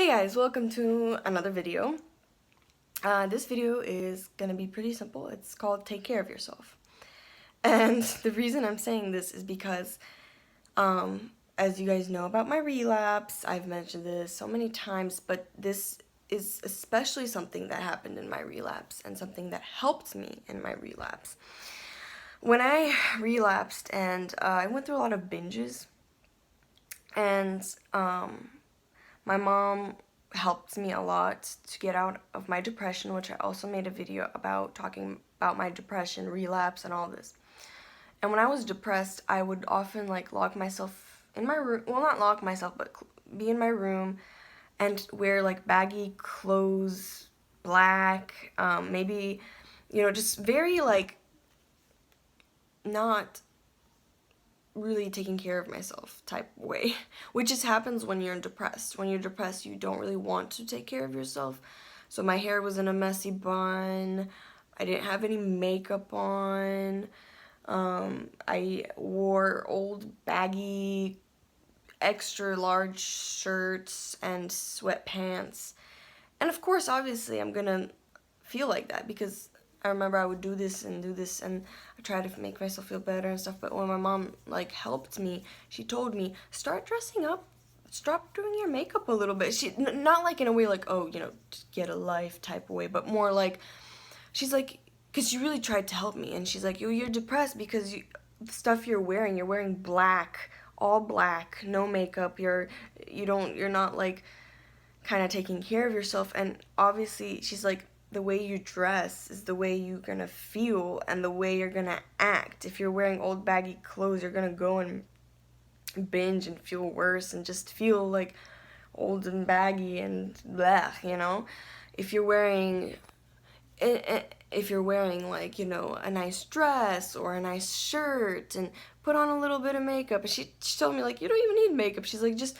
Hey guys, welcome to another video. This video is gonna be pretty simple. It's called Take Care of Yourself. And the reason I'm saying this is because, as you guys know about my relapse, I've mentioned this so many times, but this is especially something that happened in my relapse and something that helped me in my relapse. When I relapsed and I went through a lot of binges, and my mom helped me a lot to get out of my depression, which I also made a video about, talking about my depression, relapse, and all this. And when I was depressed, I would often lock myself in my room, well, not lock myself, but be in my room and wear baggy clothes, black, maybe, just very not really taking care of myself type way, which just happens when you're depressed. When you're depressed, you don't really want to take care of yourself. So my hair was in a messy bun. I didn't have any makeup on. I wore old baggy extra large shirts and sweatpants. And of course, obviously, I'm gonna feel like that because I remember I would do this and I tried to make myself feel better and stuff. But when my mom helped me, she told me, start dressing up, stop doing your makeup a little bit. She not in a way oh, just get a life type of way, but more she's because she really tried to help me, and she's like, you're depressed because the stuff you're wearing black, all black, no makeup. You're not kind of taking care of yourself. And obviously she's like, the way you dress is the way you're gonna feel and the way you're gonna act. If you're wearing old baggy clothes, you're gonna go and binge and feel worse and just feel old and baggy and bleh. If you're wearing a nice dress or a nice shirt and put on a little bit of makeup. And she told me you don't even need makeup. She's like, just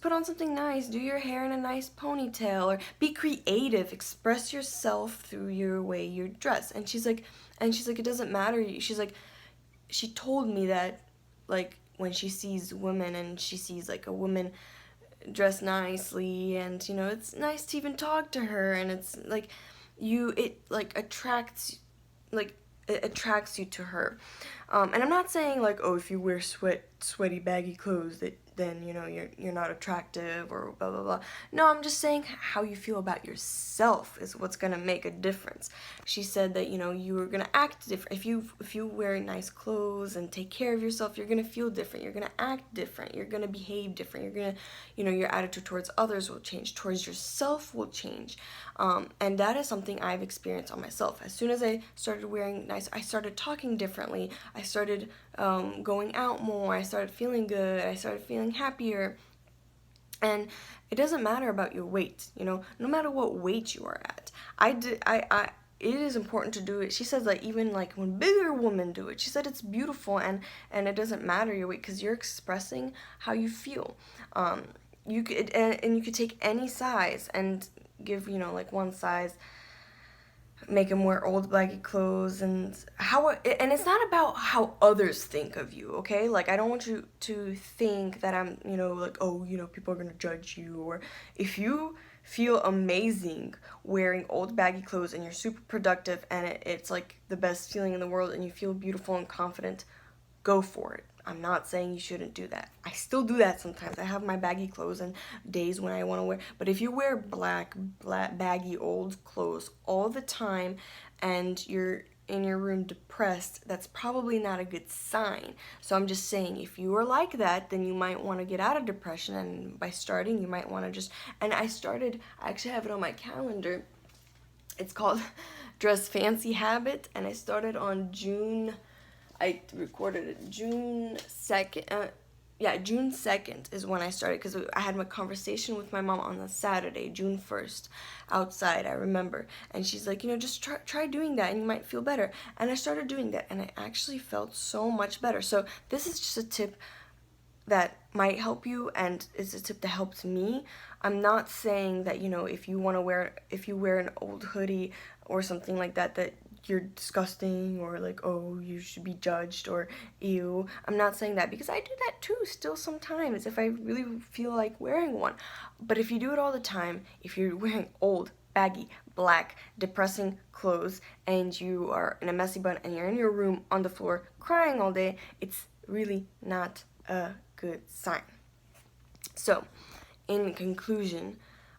put on something nice, do your hair in a nice ponytail, or be creative, express yourself through your way you dress. And she's like, it doesn't matter. She's like, she told me that when she sees women and she sees a woman dressed nicely, and it's nice to even talk to her, and it's it attracts you to her. And I'm not saying oh, if you wear sweaty baggy clothes that then you're not attractive or blah blah blah. No, I'm just saying how you feel about yourself is what's gonna make a difference. She said that you are gonna act different if you wear nice clothes and take care of yourself. You're gonna feel different, you're gonna act different, you're gonna behave different, you're gonna your attitude towards others will change, towards yourself will change. And that is something I've experienced on myself. As soon as I started wearing nice, I started talking differently, I started going out more, I started feeling good, I started feeling happier. And it doesn't matter about your weight, no matter what weight you are at. It is important to do it. She says even when bigger women do it, she said it's beautiful, and it doesn't matter your weight because you're expressing how you feel. You could and you could take any size and give one size, make them wear old baggy clothes, and it's not about how others think of you, okay? I don't want you to think that I'm oh, people are gonna judge you. Or if you feel amazing wearing old baggy clothes and you're super productive and it's the best feeling in the world and you feel beautiful and confident, go for it. I'm not saying you shouldn't do that. I still do that sometimes. I have my baggy clothes and days when I want to wear. But if you wear black, baggy, old clothes all the time and you're in your room depressed, that's probably not a good sign. So I'm just saying, if you are like that, then you might want to get out of depression. And by starting, you might want to just... And I actually have it on my calendar. It's called Dress Fancy Habit. And I started on I recorded it June 2nd. June 2nd is when I started, because I had my conversation with my mom on the Saturday, June 1st, outside, I remember. And she's like, just try doing that and you might feel better. And I started doing that and I actually felt so much better. So this is just a tip that might help you, and it's a tip that helped me. I'm not saying that if you wear an old hoodie or something like that, that you're disgusting, or like, oh, you should be judged, or ew. I'm not saying that, because I do that too still sometimes if I really feel like wearing one. But if you do it all the time, if you're wearing old, baggy, black, depressing clothes, and you are in a messy bun and you're in your room on the floor crying all day, it's really not a good sign. So, in conclusion,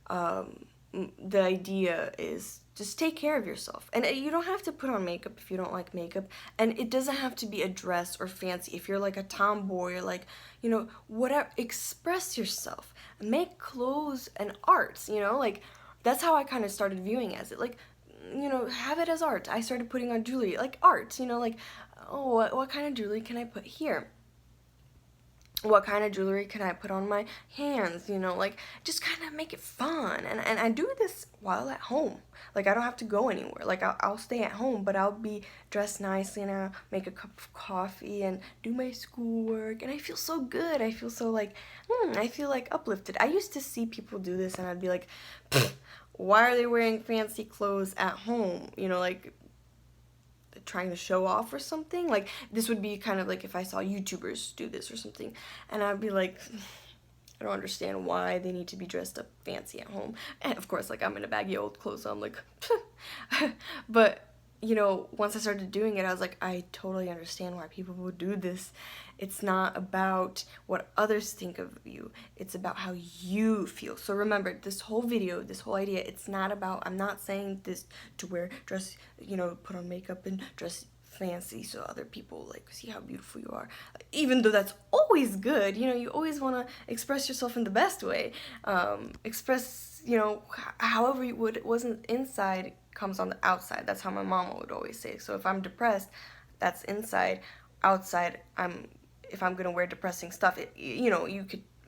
the idea is just take care of yourself. And you don't have to put on makeup if you don't like makeup. And it doesn't have to be a dress or fancy. If you're like a tomboy or like, you know, whatever, express yourself. Make clothes and arts, you know, like that's how I kind of started viewing as it. Like, you know, have it as art. I started putting on jewelry, like art, you know, like, oh, what kind of jewelry can I put here? What kind of jewelry can I put on my hands, you know, like, just kind of make it fun. And I do this while at home. Like, I don't have to go anywhere. Like, I'll stay at home, but I'll be dressed nicely, and I'll make a cup of coffee and do my schoolwork, and I feel so good. I feel so, like, I feel, like, uplifted. I used to see people do this, and I'd be like, why are they wearing fancy clothes at home? You know, like, trying to show off or something. Like, this would be kind of like if I saw YouTubers do this or something, and I'd be like, I don't understand why they need to be dressed up fancy at home. And of course, like, I'm in a baggy old clothes, so I'm like, but you know, once I started doing it, I was like, I totally understand why people would do this. It's not about what others think of you. It's about how you feel. So remember, this whole video, this whole idea, it's not about, I'm not saying this to wear, dress, you know, put on makeup and dress fancy so other people like see how beautiful you are, even though that's always good. You know, you always want to express yourself in the best way. Express, you know, however you would, it wasn't inside comes on the outside. That's how my mama would always say. So if I'm depressed, that's inside. Outside, if I'm gonna wear depressing stuff, it, you know,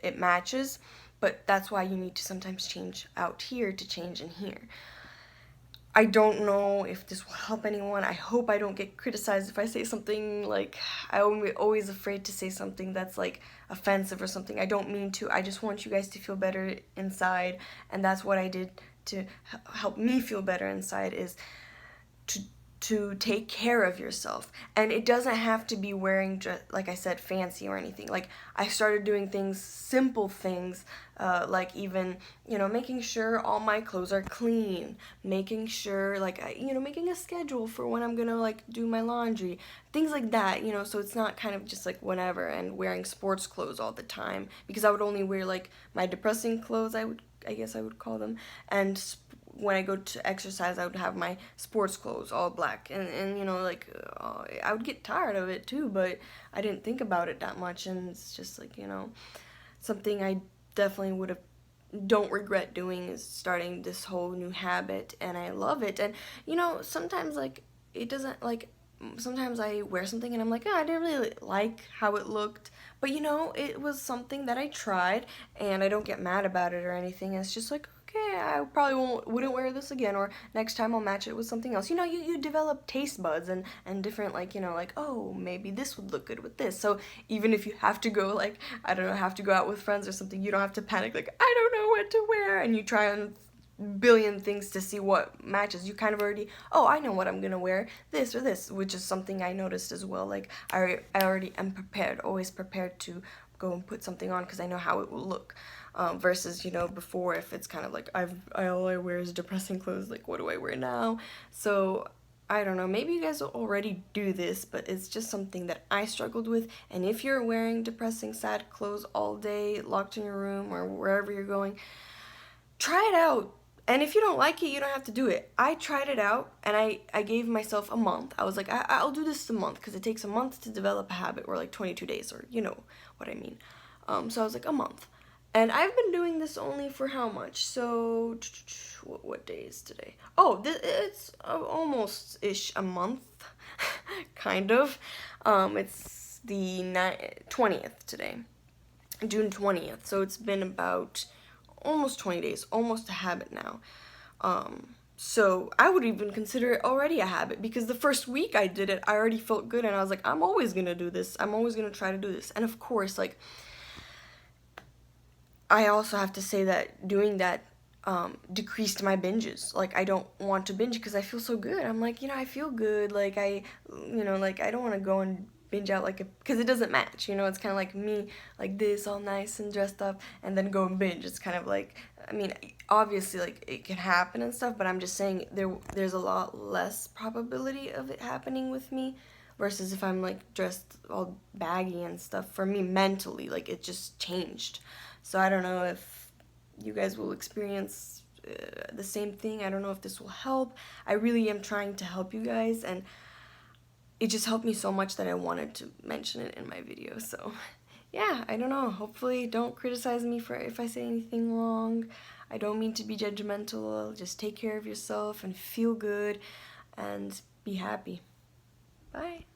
it matches, but that's why you need to sometimes change out here to change in here. I don't know if this will help anyone. I hope I don't get criticized if I say something like, I'm always afraid to say something that's like offensive or something. I don't mean to. I just want you guys to feel better inside, and that's what I did to help me feel better inside, is to take care of yourself. And it doesn't have to be wearing, like I said, fancy or anything. Like, I started doing things, simple things, like even, you know, making sure all my clothes are clean, making sure, like, you know, making a schedule for when I'm gonna, like, do my laundry, things like that, you know, so it's not kind of just like whenever, and wearing sports clothes all the time, because I would only wear, like, my depressing clothes, I guess I would call them, and when I go to exercise, I would have my sports clothes all black, and you know, like, I would get tired of it too, but I didn't think about it that much, and it's just like, you know, something I definitely don't regret doing, is starting this whole new habit, and I love it. And you know, sometimes, like, it doesn't, like, sometimes I wear something and I'm like, oh, I didn't really like how it looked, but you know, it was something that I tried, and I don't get mad about it or anything. It's just like, okay, I probably wouldn't wear this again, or next time I'll match it with something else. You know, you develop taste buds and different, like, you know, like, oh, maybe this would look good with this. So even if you have to go, like, I don't know, have to go out with friends or something, you don't have to panic, like, I don't know what to wear, and you try on billion things to see what matches. You kind of already, oh, I know what I'm gonna wear, this or this, which is something I noticed as well. Like, I already am prepared, always prepared to go and put something on because I know how it will look, versus, you know, before, if it's kind of like, all I wear is depressing clothes, like, what do I wear now? So I don't know, maybe you guys already do this, but it's just something that I struggled with. And if you're wearing depressing, sad clothes all day, locked in your room or wherever you're going, try it out. And if you don't like it, you don't have to do it. I tried it out, and I gave myself a month. I was like, I'll do this a month, because it takes a month to develop a habit, or like 22 days, or you know what I mean. So I was like, a month. And I've been doing this only for how much? So, what day is today? Oh, it's almost-ish a month, kind of. It's the 20th today, June 20th. So it's been about almost 20 days, almost a habit now. So I would even consider it already a habit, because the first week I did it, I already felt good, and I was like, I'm always gonna do this. I'm always gonna try to do this. And of course, like, I also have to say that doing that decreased my binges. Like, I don't want to binge because I feel so good. I'm like, I feel good. Like, like, I don't want to go and binge out like because it doesn't match. It's kind of like me, like this, all nice and dressed up, and then go and binge. It's kind of like, I mean, obviously, like, it can happen and stuff, but I'm just saying there's a lot less probability of it happening with me versus if I'm, like, dressed all baggy and stuff. For me, mentally, like, it just changed. So I don't know if you guys will experience the same thing. I don't know if this will help. I really am trying to help you guys, and it just helped me so much that I wanted to mention it in my video. So yeah, I don't know. Hopefully don't criticize me for if I say anything wrong. I don't mean to be judgmental. Just take care of yourself and feel good and be happy. Bye.